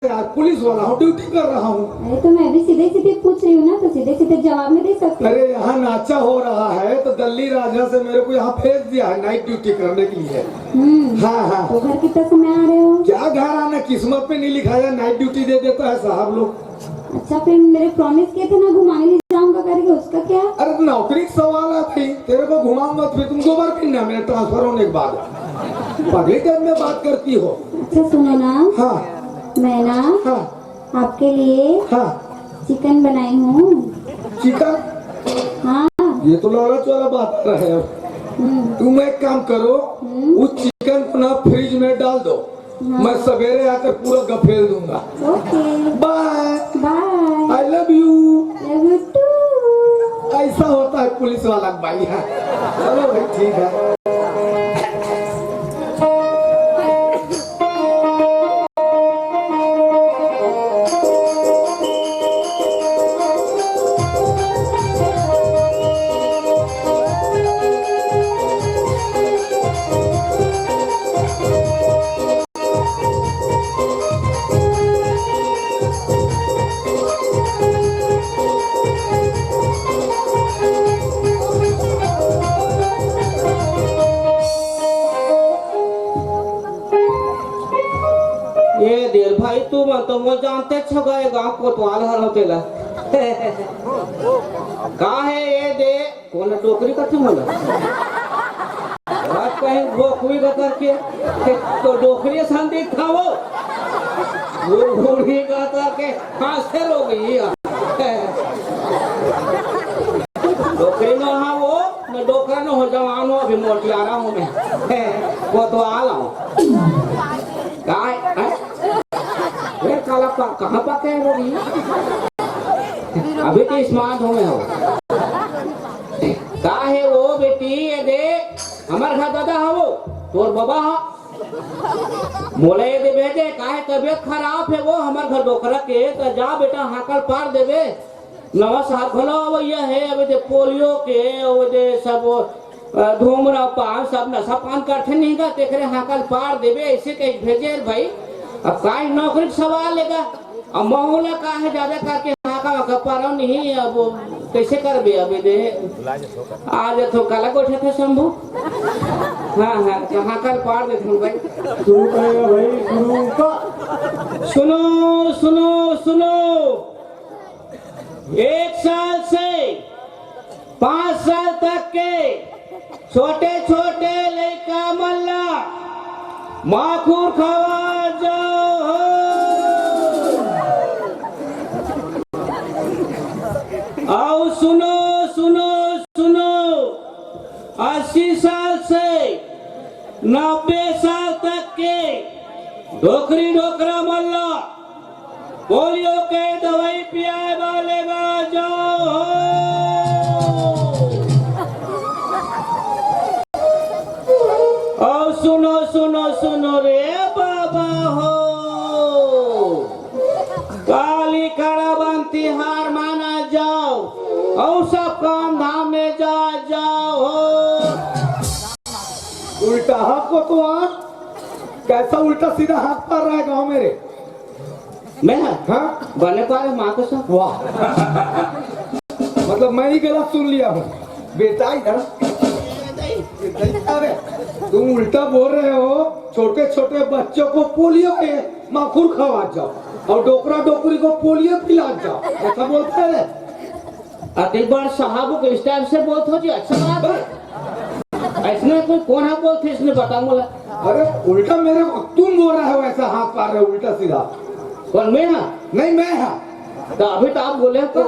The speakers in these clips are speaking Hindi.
यार पुलिस वाला हूँ, ड्यूटी कर रहा हूँ। अरे तो मैं भी सीधे सीधे पूछ रही हूँ ना, तो सीधे सीधे जवाब में दे सकते। अरे यहाँ नाचा हो रहा है तो दिल्ली राजा से मेरे को यहाँ भेज दिया है नाइट ड्यूटी करने के लिए। हाँ हाँ। तो घर कितने समय आ रहे हो? क्या घर आना, किस्मत पे नहीं लिखा है, नाइट ड्यूटी दे देता है साहब लोग। अच्छा फिर मेरे प्रॉमिस किए थे ना घुमाने ले जाऊंगा करके, उसका क्या? अरे नौकरी का सवाल है भाई, तेरे को घुमाऊंगा फिर तुम दोबारा फिर मेरे ट्रांसफर होने के बाद पगली टाइम में बात करती हो। अच्छा सुनो ना। हाँ मैं ना हाँ आपके लिए हाँ चिकन बनाई हूँ। चिकन? हाँ। ये तो लालच वाला बात कर रहे हो। तुम एक काम करो, उस चिकन को ना फ्रिज में डाल दो। मैं सवेरे आकर पूरा गफेल दूंगा। Okay bye bye. I love you. Love you too. ऐसा होता है पुलिस वाला भाई। है चलो भाई ठीक है। ये देर भाई तू मन तो वो जानते छगाए गांव कोतवाल हर होतेला का है ये दे कौन टोकरी करते मोला रात कहीं भोकवी का करके तो डोकरी सन देखा वो घोड़ी का करके हाथ हो गई डोकरी न हाँ वो न डोकरा न हो जवान हो अभी मोटिया रहा हूँ मैं कोतवाल हूँ काला कहाँ पके है वो भी अभी तो स्मार्ट हो में हो का है वो बेटी ये दे हमार घर दादा है वो तोर बाबा है मोला ये दे भेजे का है तबीयत खराब है वो हमार घर डोकरा के तो जा बेटा हाकल पार देवे नवा साल खोलो वो ये है अभी दे पोलियो के वो दे सब धूम्र पान सब नशा पान करते नहीं का तेरे हाकल पार देवे ऐसे कहीं भेजे भाई। अब काहे नौकरी का सवाल लेगा अब माहौल का है ज्यादा करके हाका पारो नहीं अब कैसे कर बे अभी दे आज तो काला कोठे थे शंभू। हाँ हाँ कहाँ कर पार दे थे भाई शुरू करेगा भाई शुरू का। सुनो सुनो सुनो 1 साल से 5 साल तक के छोटे छोटे लड़का मल्ला माखूर खावा जाओ आओ सुनो सुनो सुनो 80 साल से 90 साल तक के डोकरी डोकरा मल्ला पोलियो के दवाई पियाए वाले का जाओ और सुनो सुनो सुनो रे बाबा हो काली खड़ा बनती हार माना जाओ और सब काम धाम में जाओ उल्टा हाथ को तो आज कैसा उल्टा सीधा हाथ पार रहा है गाँव मेरे। मैं हाँ बने पाए माँ को सब वाह मतलब मैं ही गलत सुन लिया हूँ बेटा इधर। अरे तुम उल्टा बोल रहे हो, छोटे छोटे बच्चों को पोलियो के माखूर खवा जाओ और डोकरा डोकरी को पोलियो पिला जाओ, ऐसा बोलते हैं। अति बार साहब को इस टाइप से बोलते हो जी अच्छा बात है ऐसने कोई कौन है बोलते इसने बता बोला। अरे उल्टा मेरे को तुम बोल रहे हो ऐसा हाथ पार रहे हो उल्टा सीधा। कौन मैं हाँ नहीं मैं हाँ तो अभी तो आप बोले तो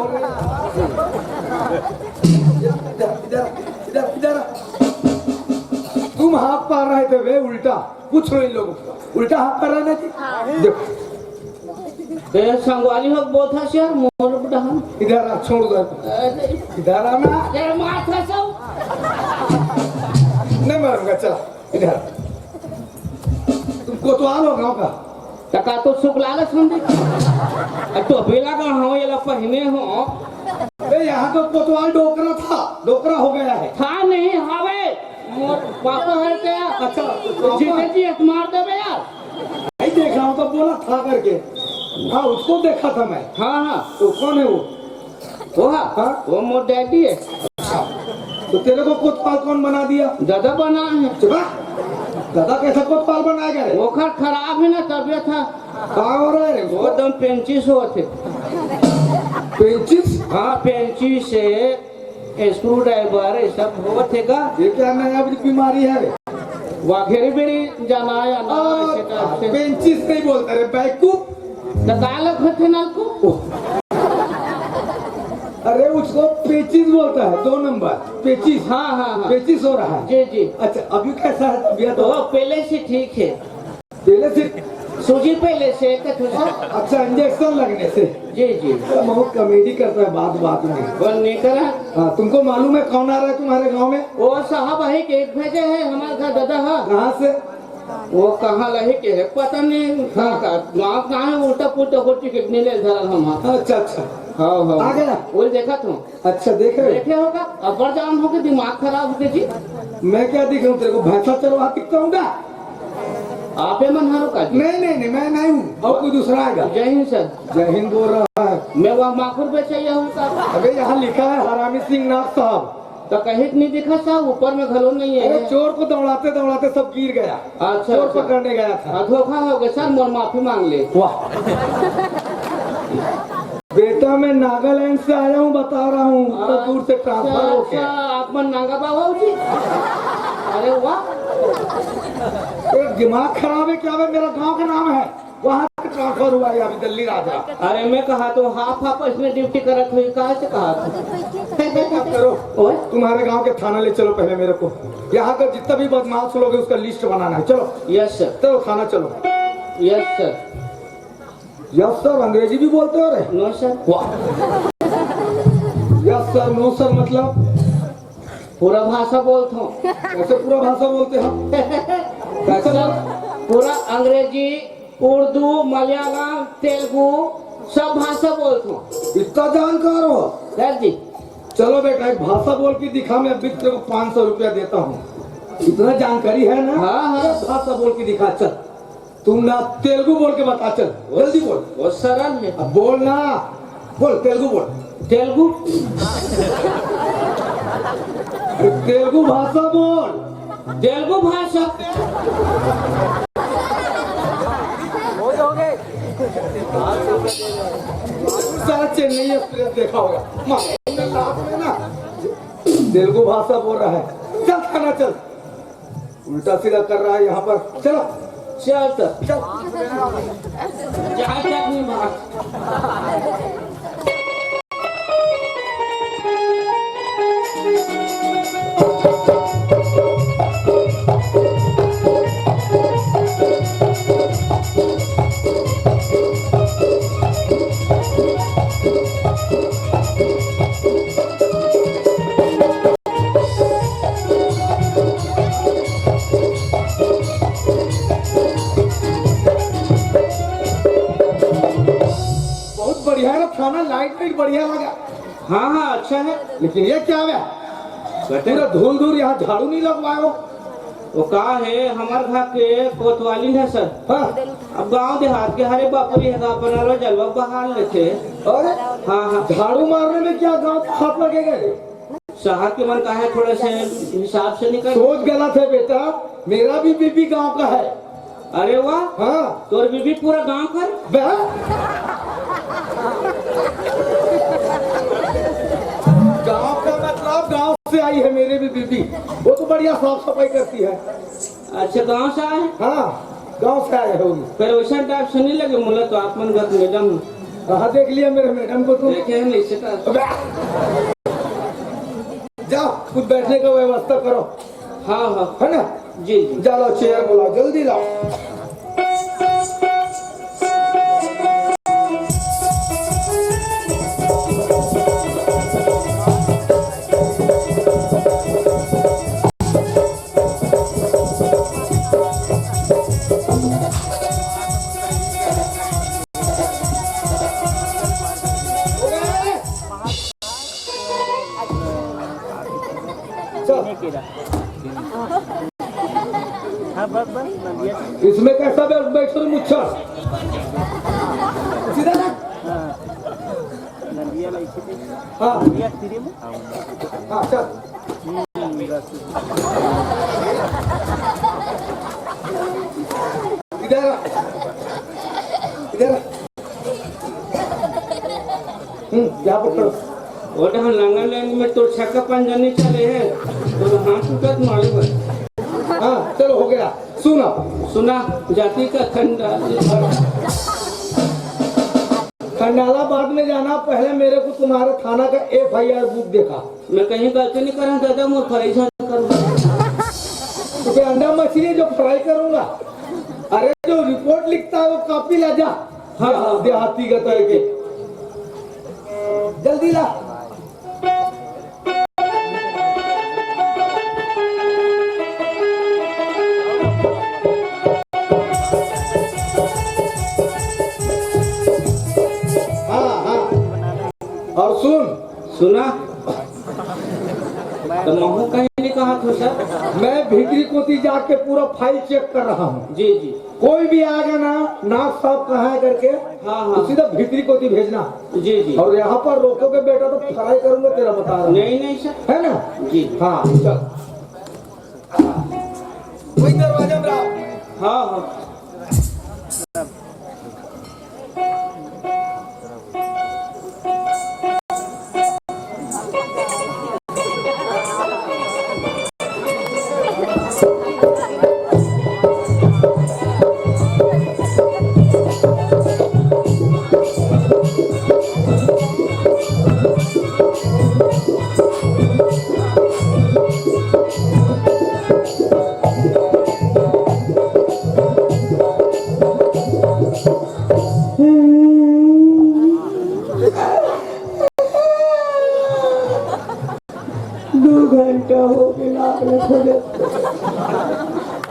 इधर तुम हाथ पार रहे थे वे उल्टा पूछ लो इन लोगों को उल्टा हाथ पार रहे थे। देखो संगवाली हो बहुत है यार मोर बेटा हम इधर आ छोड़ दो इधर आना तेरे माथा सब नहीं मारूंगा चला इधर। तुम कोतवाल हो गाँव का टका तो शुक्ला सुन दे तो बेला का हो ये पहने हो यहाँ तो कोतवाल डोकरा था, डोकरा हो गया है। था नहीं हवे मोर पापा है क्या? अच्छा जीते जी मार देवे यार। नहीं देख रहा हूँ तो बोला था करके। हाँ उसको देखा था मैं। हाँ हाँ तो कौन है वो? वो हाँ हाँ? वो मोर डैडी है। तो तेरे को कोतवाल कौन बना दिया? दादा बना है। चुप दादा कैसा कोतवाल बनाया गया? वो खराब है ना तबियत है। कहाँ हो रहा है वो एकदम पेंचिस हुआ थे। पेंचिस? हाँ पेंचिस से स्क्रू ड्राइवर ये सब हुआ थे का। ये क्या नया बीमारी है? वाघेरी बेरी जाना है आना ऐसे टाइप से। पेंचिस नहीं बोलते रे बैकूफ। लगालक होते ना को। अरे उसको पेचिस बोलता है, 2 नंबर पेचिस। हाँ हाँ हाँ पेचिस हो रहा है। जी जी। अच्छा अभी कैसा है तबीयत? तो पहले से ठीक है। पहले से सूजी पहले से सर। अच्छा इंजेक्शन लगने से? जी जी। बहुत कॉमेडी करता है बात बात में। कौन नहीं करा? हाँ तुमको मालूम है कौन आ रहा है तुम्हारे गांव में? वो साहब है केक भेजे है हमारे घर दादा है। कहाँ से? वो कहाँ लहे के है पता नहीं। हाँ का गाँव कहाँ है उल्टा पुल्टा होती कितने ले धरल हम। अच्छा अच्छा हाँ हाँ आ गया। वो देखा तुम? अच्छा देख रहे देखे होगा अपर जाम हो के दिमाग खराब हो गया जी। मैं क्या दिख रहा हूँ तेरे को? भैंसा चरवा दिखता हूँ क्या? आप है मनहारो का जी? नहीं मैं नहीं हूँ और कोई दूसरा आएगा। जय हिंद सर। जय हिंद बोल रहा है। मैं वहाँ माखुर पे चाहिए हूँ सर। अबे यहाँ लिखा है हरामी सिंह नाथ साहब। तो कहीं नहीं दिखा साहब ऊपर में घलो नहीं अरे है। चोर को दौड़ाते दौड़ाते सब गिर गया। अच्छा चोर अच्छा। पकड़ने गया था। धोखा हो गया सर मोर माफी मांग ले। वाह बेटा मैं नागालैंड से आया हूँ बता रहा हूँ तो दूर से ट्रांसफर हो अच्छा गया। आप मन नांगा बाबा जी। अरे वाह तो दिमाग खराब है क्या? मेरा गांव का नाम है वहाँ से ट्रांसफर हुआ है अभी दिल्ली राजा। अरे मैं कहा तो हाफ इसमें ड्यूटी करत हुई कहा से कहा था। अब करो ओए तुम्हारे गांव के थाना ले चलो पहले मेरे को। यहाँ का जितना भी बदमाश लोग है उसका लिस्ट बनाना है। चलो यस सर। चलो थाना चलो। Yes sir. यस सर अंग्रेजी भी बोलते हो रे? No sir. वाह यस सर नो सर मतलब पूरा भाषा बोलता हूँ। कैसे पूरा भाषा बोलते हो? कैसे सर पूरा अंग्रेजी उर्दू मलयालम तेलुगु सब भाषा बोलता हूँ। इतना जानकार हो? सर जी चलो बेटा एक भाषा बोल के दिखा। मैं अभी तेरे को 500 रुपया देता हूँ। इतना जानकारी है ना? हाँ, हाँ। एक भाषा बोल के दिखा। चल तुम ना तेलुगु बोल के बता। चल जल्दी बोल। वो सरल है। अब बोल ना। बोल तेलुगु बोल। तेलुगु अरे तेलुगु भाषा बोल। तेलुगु भाषा। सारा चेन्नई एक्सप्रेस देखा होगा रात में ना। तेलुगु भाषा बोल रहा है। चल खाना चल। उल्टा सीधा कर रहा है यहाँ पर। चलो चल सर। चल जहाँ तक नहीं बात। बहुत बढ़िया है ना खाना। लाइट भी बढ़िया लगा। हाँ हाँ अच्छा है। लेकिन ये क्या है? पूरा धूल धूल यहाँ झाड़ू नहीं लगवाए हो? वो कहा है हमारे घर के कोतवाली है सर। हाँ? अब गांव देहात के हरे बापरी है अपना जलवा बहाल लेते। अरे हाँ हाँ झाड़ू मारने में क्या गाँव का हाथ लगेगा रे? शहर के मन का है थोड़े से हिसाब से निकल। सोच गलत है बेटा। मेरा भी बीबी गांव का है। अरे वाह हाँ तोर बीबी पूरा गांव कर। गांव का मतलब गांव से आई है मेरे भी बीबी। वो तो बढ़िया साफ सफाई करती है। अच्छा गांव से आए। हाँ गांव से आए होगी। फिर वैसा टाइप से नहीं लगे मुझे तो आप मन गत मैडम। हाँ देख लिया मेरे मैडम को तुम? देखे हैं नहीं से जाओ कुछ बैठने का व्यवस्था करो। हाँ हाँ है ना? जी जी। चलो चेयर बुलाओ जल्दी लाओ। इसमें कैसा बैठो मुच्छर? हाँ हाँ चल इधर आ, इधर आ। यहाँ पर खड़ो। और हम लंगन लाइन में तो छक्का पंजनी चले हैं तो हाथ टूटत मारे बस। हाँ चलो हो गया। सुना सुना जाति का खंडाला बाद में जाना, पहले मेरे को तुम्हारे थाना का FIR बुक देखा। मैं कहीं गलती नहीं कर रहा दादा, मैं परेशान करूँगा। तुझे अंडा मछली जो फ्राई करूंगा, अरे जो रिपोर्ट लिखता है वो कॉपी ला जा। हाँ देहाती का तरह के जल्दी ला। और सुना तो महू कहीं नहीं कहा था सर। मैं भीतरी कोती जाके पूरा फाइल चेक कर रहा हूँ। जी जी कोई भी आएगा ना, नाक साफ कहाँ है करके हाँ सीधा भीतरी कोती भेजना। जी जी और यहाँ पर रोकोगे बेटा तो फ्राई करूंगा तेरा, बता रहा हूँ। नहीं सर है ना जी हाँ चल वही दरवाजा में रहो। हाँ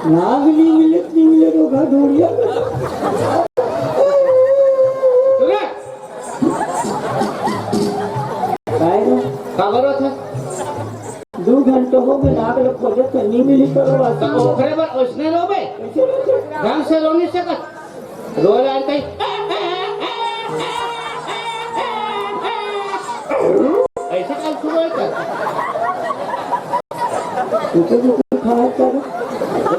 नागली मिले रोगा ढूंढिया। खबर था 2 घंटे हो गए, नाग लोग खोजे तो नहीं मिली। करो ओखरे पर उसने रोबे ढंग से रो नहीं सकत। रो रहा है कहीं ऐसे कल शुरू है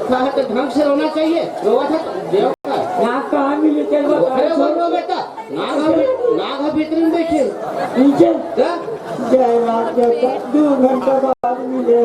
था तो ढंग से रोना चाहिए। रोवा था देव का नाग कहाँ मिले? चल रो बेटा, नाग भीतर में बैठे नीचे। क्या जय नाग देवता 2 घंटा बाद मिले।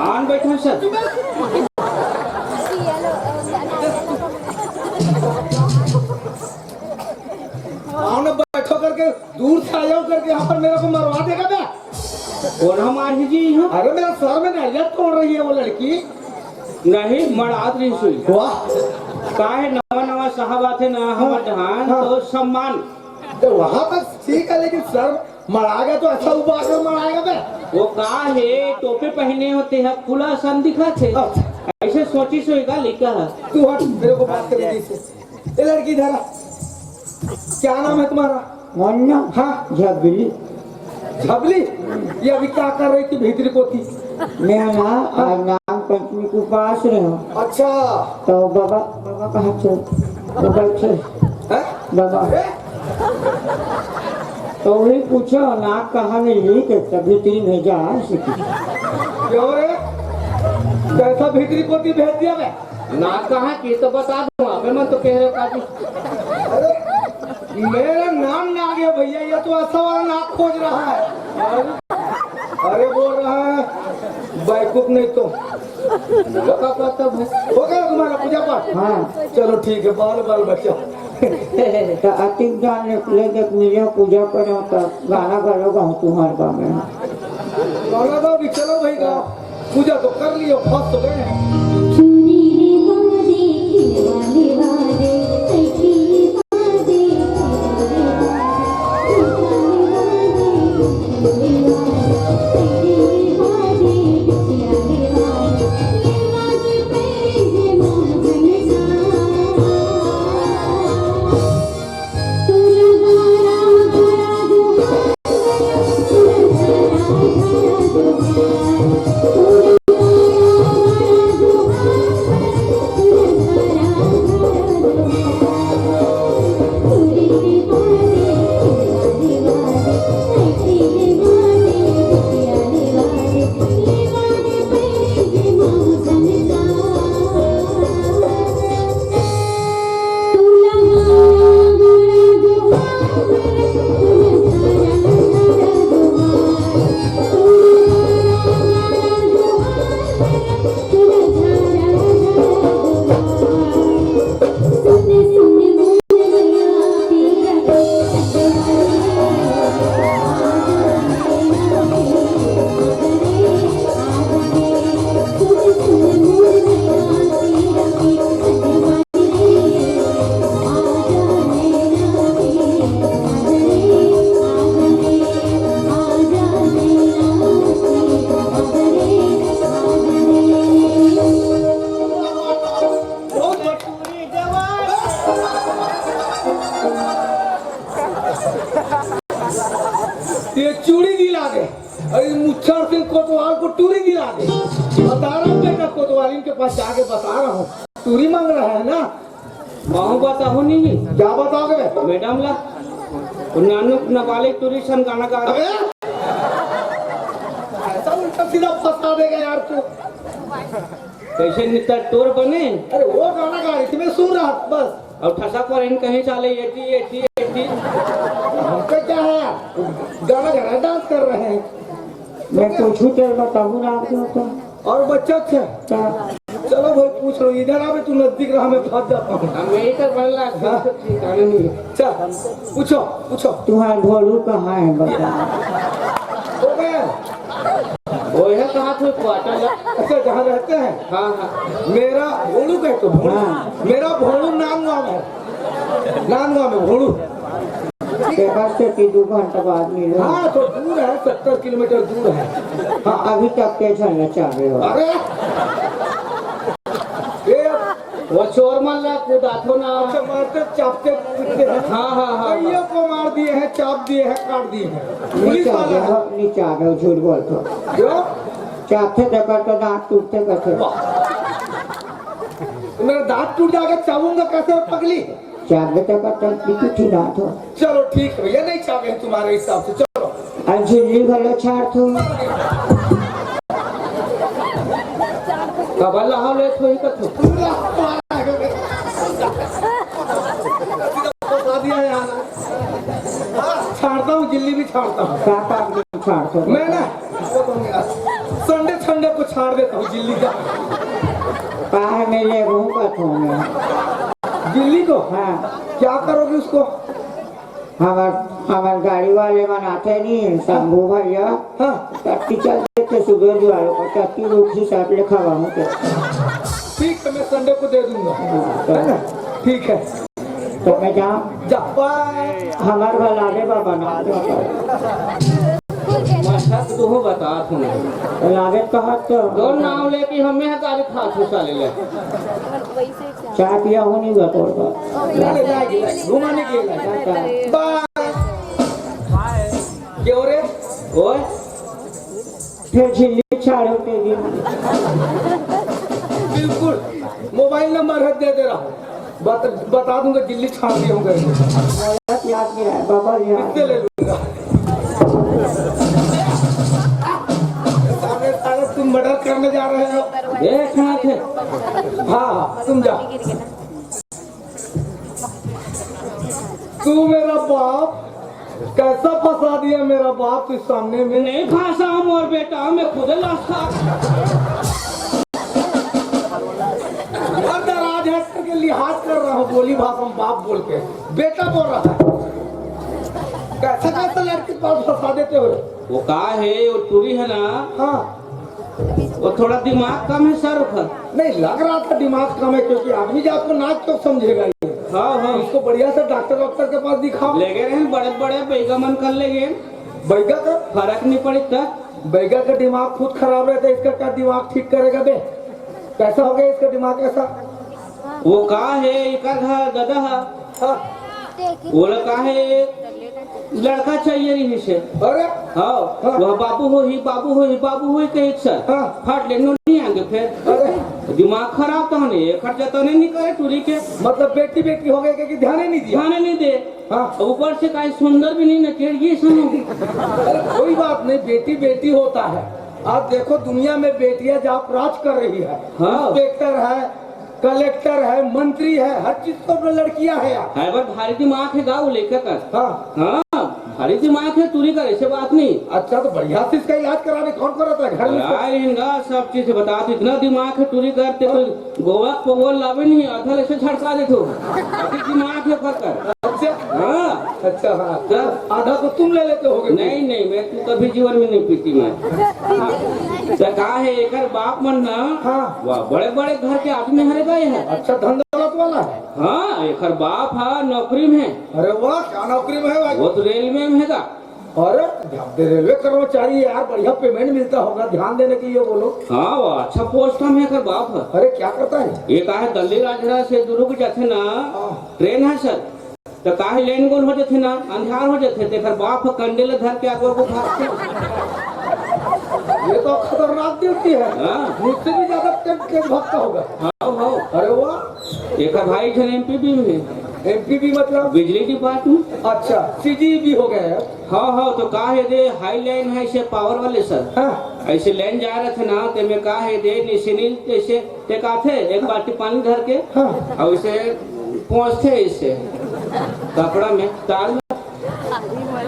आन बैठो सर। आओ ना बैठो करके, दूर से आ जाओ करके यहाँ पर मेरे को मरवा देगा क्या? कौन हमार जी हो? अरे मेरा सर में नलिया तोड़ रही है वो लड़की। नहीं मराद नहीं सुई। वाह काहे नवा नवा साहब आते ना हमार जहान तो सम्मान। तो वहाँ तक ठीक है, लेकिन सर मराएगा तो अच्छा उबार कर मराएगा बे। वो का है टोपे पहने होते हैं, खुला सन दिखा थे। ऐसे सोची सोएगा लिखा है। तू हट, मेरे को बात करने दी से। ये लड़की धरा, क्या नाम है तुम्हारा? मोन्ना। हाँ झबली। झबली, ये अभी क्या कर रही थी भीतरी कोठी? मैं ना नाम पंचमी के पास रहे हूँ। अच्छा तो बाबा कहाँ चल? बाबा चल है? बाबा। अरे, तो वही पूछो नाक कहाँ मिली कि तभी 3000 क्यों रे कैसा भीतरी पोती भेज दिया मैं? नाक कहाँ की तो बता दूंगा अबे मैं तो कह रहे काजी। अरे मेरा नाम ना आ गया भैया, ये तो ऐसा वाला नाक खोज रहा है। अरे बोल रहा है बैकूफ नहीं तो का पता भाई हो गया तुम्हारा पूजा पाठ? हाँ चलो ठीक है, बाल बाल बच्चा। तो अतिक जान निकले जब मुझे पूजा करो तो गाना गाओ गाँव तुम्हारे गाँव में। गाना गाओ भी, चलो भाई गाओ। पूजा तो कर लियो, फंस तो गए हैं। ये चूड़ी दिला दे, अरे मुच्छर सिंह कोतवाल को टूरी दिला दे। बता रहा हूँ बेटा, कोतवाल इनके पास जाके बता रहा हूँ, टूरी मांग रहा है ना। माहू बताओ नहीं क्या बताओगे मैडम ला नानू नाबालिग टूरिस्ट हम गाना गा रहे हैं। ऐसा उल्टा सीधा फंसा देगा यार तू। कैसे नित्ता टोर बने। अरे वो गाना गा रही थी, मैं सुन रहा बस। और ठसा पर इन कहीं चाले एटी हमका क्या है, गाना गा रहे, डांस कर रहे हैं। मैं पूछूं तो बताऊँ ना आपको तो। और बच्चा अच्छा चलो भाई पूछ लो, इधर आवे तू नजदीक रहा, मैं फंस जाता हूँ। यही तो बन रहा चल पूछो पूछो। तुम्हारा भोलू कहाँ है बता। हो गए वो है कहाँ थे क्वार्टर। अच्छा जहाँ रहते हैं। हाँ हाँ मेरा भोलू कह तो भोलू, हाँ। मेरा भोलू नानगांव है, नानगांव में भोलू। पेपर से कि 2 घंटा बाद मिलो। हाँ तो दूर है, 70 किलोमीटर दूर है। हाँ अभी तक के चलना चाह रहे हो। अरे ये वो चोर मान ला खुदा थो ना। अच्छा मारते चापते पीटते हैं। हाँ हाँ हाँ कईयों को मार दिए हैं, चाप दिए हैं, काट दिए हैं। पुलिस नीचे आ वाला है। गए, नीचे आ गए, झूठ बोलते। क्यों? चाहते देकर तो दांत टूटते कैसे। मेरा दांत टूट जाएगा, चावूंगा कैसे पगली। चाहते देकर तो टूटी दांत हो। चलो ठीक है भैया, नहीं चाहे तुम्हारे हिसाब से, चलो। और झिल्ली भले छाड़ थो। कबल रहा ले थोड़ी कथो। बता दिया यार, छाड़ता हूँ, जिल्ली भी छाड़ता हूँ। छाड़ थो। मैं ना संडे संडे को छाड़ देता हूँ जिल्ली का। पाए में ले का थो मैं। जिल्ली को हाँ क्या करोगे उसको? हमार गाड़ी वाले बनाते नहीं शंभू भैया। हाँ टट्टी चल देते सुबह जो आए को टट्टी रोटी साथ ले खवाऊं के। ठीक है, मैं संडे को दे दूंगा, है ना? ठीक है तो मैं जाऊँ। जा बाय। हमार भलावे बाबा ना मस्त तू हो बता तू लागे कहा तो दो नाम लेके हमें हतारे खासू साले ले। चाय पिया हो नहीं बतौर घुमाने के लिए बाय। क्यों रे? ओए फिर झिल्ली छाड़ो के दिन। बिल्कुल मोबाइल नंबर है, दे रहा हूँ, बता दूंगा, जिल्ली छाड़ दी होंगे। याद नहीं रहा बाबा किससे ले लूंगा? दूंगा। सामने साले तुम मर्डर करने जा रहे हो। देखना थे हाँ तुम जाओ। तू मेरा बाप कैसा फंसा दिया मेरा बाप तू सामने में। नहीं फांसा हम और बेटा मैं खुद लाशा दराज है करके लिहाज कर रहा हूँ। बोली भाषा में बाप बोल के बेटा बोल रहा है। कैसा कैसा लड़के के पास फंसा देते हो। वो का है वो टूरी है ना हाँ वो थोड़ा दिमाग कम है सर पर। नहीं लग रहा था दिमाग कम है क्योंकि आदमी जो आपको नाच तो समझेगा ये। हाँ हाँ इसको बढ़िया से डॉक्टर के पास दिखाओ। ले गए बड़े बड़े बैगा मन कर ले गए बैगा का फर्क नहीं पड़ी तक। बैगा का दिमाग खुद खराब रहता है। इसका क्या दिमाग ठीक करेगा बे। कैसा हो गया इसका दिमाग ऐसा। वो का है एक गधा है हाँ वो का है लड़का चाहिए रही से। अरे हाँ हाँ। वह बाबू हो ही बाबू हो ही बाबू हो ही कहीं सर हाँ। फट लेने नहीं आएंगे फिर। अरे दिमाग खराब तो नहीं खर्चा तो नहीं करे टूरी के। मतलब बेटी बेटी हो गए कि ध्यान ही नहीं दिया। ध्यान नहीं दे हाँ ऊपर से कहीं सुंदर भी नहीं नचेड़िए सुनो। अरे कोई बात नहीं बेटी बेटी होता है। आप देखो दुनिया में बेटियां जहाँ राज कर रही है। हाँ। इंस्पेक्टर है कलेक्टर है मंत्री है हर चीज तो लड़कियां है यार। है बस भारी दिमाग है गाँव लेकर कर। हाँ हाँ भारी दिमाग है टूरी कर ऐसे बात नहीं। अच्छा तो बढ़िया से इसका इलाज कराने कौन कराता है घर में। यार इनका सब चीज बता दो इतना दिमाग है टूरी करते कोई गोवा पोगोल लावे नहीं आधा ऐसे झड़का दे तो दिमाग है कर। अच्छा हाँ अच्छा हाँ तब आधा तो तुम ले लेते होगे। नहीं नहीं मैं तू कभी जीवन में नहीं पीती मैं। तो कहा है एक बाप मन ना हाँ। वाह बड़े बड़े घर के आदमी हर गए हैं। अच्छा धन दौलत वाला है। हाँ एक बाप है नौकरी में है। अरे वाह क्या नौकरी में है भाई। वो तो रेलवे में है। अरे रेलवे कर्मचारी है यार बढ़िया पेमेंट मिलता होगा ध्यान देने की ये बोलो। हाँ वो अच्छा पोस्ट में है बाप है। अरे क्या करता है। ये कहा है दिल्ली राजरा से दुर्ग जाते ना ट्रेन है सर तो काहे लेन गोल हो जाते ना अंधार हो जाते थे बाप कंडेल धर के आगे को भागते। ये तो खतरनाक ड्यूटी है। हाँ। मुझसे भी ज्यादा तेज भक्ता होगा। हाँ हाँ अरे वाह एक भाई जन एमपी में है एमपीबी मतलब बिजली डिपार्टमेंट। अच्छा सीजीबी हो गए हैं। हाँ हाँ तो कहा है दे हाई लाइन है इसे पावर वाले सर। हाँ ऐसे लाइन जा रहे थे ना तो मैं कहा है दे सुनील ऐसे टेका थे एक बाल्टी पानी धर के हाँ और इसे पहुँचते इससे कपड़ा में तार में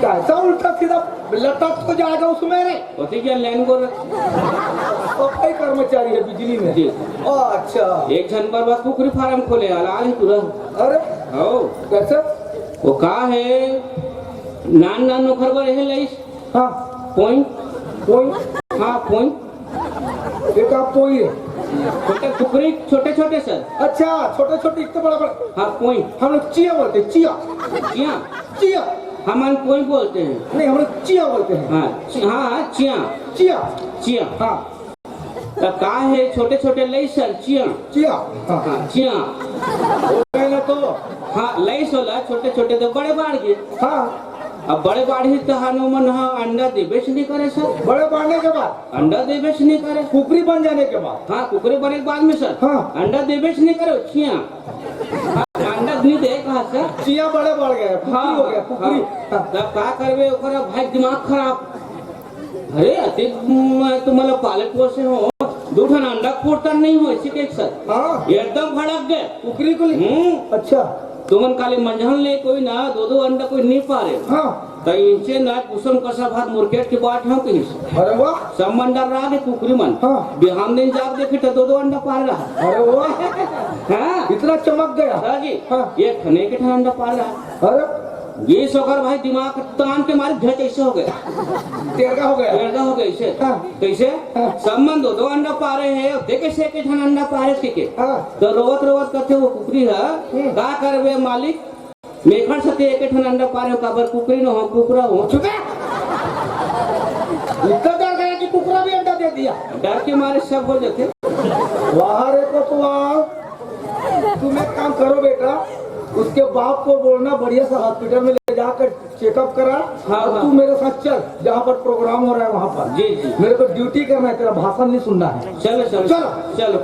कैसा उल्टा सीधा लटक तो जाएगा उसमें रे। होती क्या लाइन को तो कई कर्मचारी है बिजली में। जी। अच्छा एक जनवर बा कुकरी फार्म खोले हालाल है तुरंत। अरे हो कैसे। वो कहा है नान नान नौकर बर है लाइस हाँ पॉइंट। कोई हाँ पॉइंट एक आप कोई है। छोटे कुकरी छोटे छोटे सर। अच्छा छोटे छोटे इतने बड़ा बड़ा। हाँ पॉइंट हम लोग चिया बोलते हैं चिया चिया चिया। हम पॉइंट बोलते हैं। नहीं हम लोग चिया बोलते हैं। हाँ हाँ चिया चिया चिया। हाँ तब कहा है छोटे छोटे लाइस सर चिया। चिया हाँ हाँ चिया मैंने तो हाँ लाइस होला छोटे छोटे तो बड़े बाढ़ गए। हाँ अब बड़े बाढ़ी तो हनुमान हाँ अंडा दे बेच नहीं करे सर। बड़े बढ़ने के बाद अंडा दे बेच नहीं करे। कुकरी बन जाने के बाद। हाँ कुकरे बने के बाद में सर हाँ। अंडा दे बेच नहीं करो चिया। हाँ, अंडा नहीं दे कहा सर। चिया बड़े बढ़ गए कुकरी हो गया कुकरी। हाँ। तब का करबे ओकरा भाई दिमाग खराब। अरे अति तुम्हाला पालक पोसे हो दो ठन अंडा फोड़ता नहीं हो इसी के सर। हाँ एकदम भड़क गए कुकरी को अच्छा तुमन काले मंझन ले कोई ना दो अंडा कोई नहीं पा रहे। हाँ तो इनसे ना कुसुम कसा भात मुर्केट के बाट हो कहीं अरे वाह सब मंडर रहा है कुकरी मन। हाँ। बिहान दिन जाग देखे तो दो अंडा पा रहा। अरे वाह हाँ इतना चमक गया। हाँ जी हाँ। ये खने के ठंडा अंडा पा रहा। अरे ये सोकर भाई दिमाग तान के मारे झट ऐसे हो गया तेरगा हो गया। पैदा हो गए इसे। हाँ। कैसे हाँ। संबंध दो अंडा पा रहे हैं देखे से के ठन अंडा पा रहे थे हाँ तो रोवत रोवत करते वो कुकरी है का करबे मालिक मेखर सते एक ठन अंडा पा रहे हो काबर कुकरी न हो कुकरा हो। चुप है। इतना डर गया कि कुकरा भी अंडा दे दिया। डर के मारे सब हो जाते। वाह रे कोतवाल तुम एक काम करो बेटा उसके बाप को बोलना बढ़िया सा हॉस्पिटल में ले जाकर चेकअप करा। हाँ, और हाँ। तू मेरे साथ चल जहाँ पर प्रोग्राम हो रहा है वहाँ पर। जी जी मेरे को ड्यूटी करना है तेरा भाषण नहीं सुनना है। चलो चलो चलो। चलो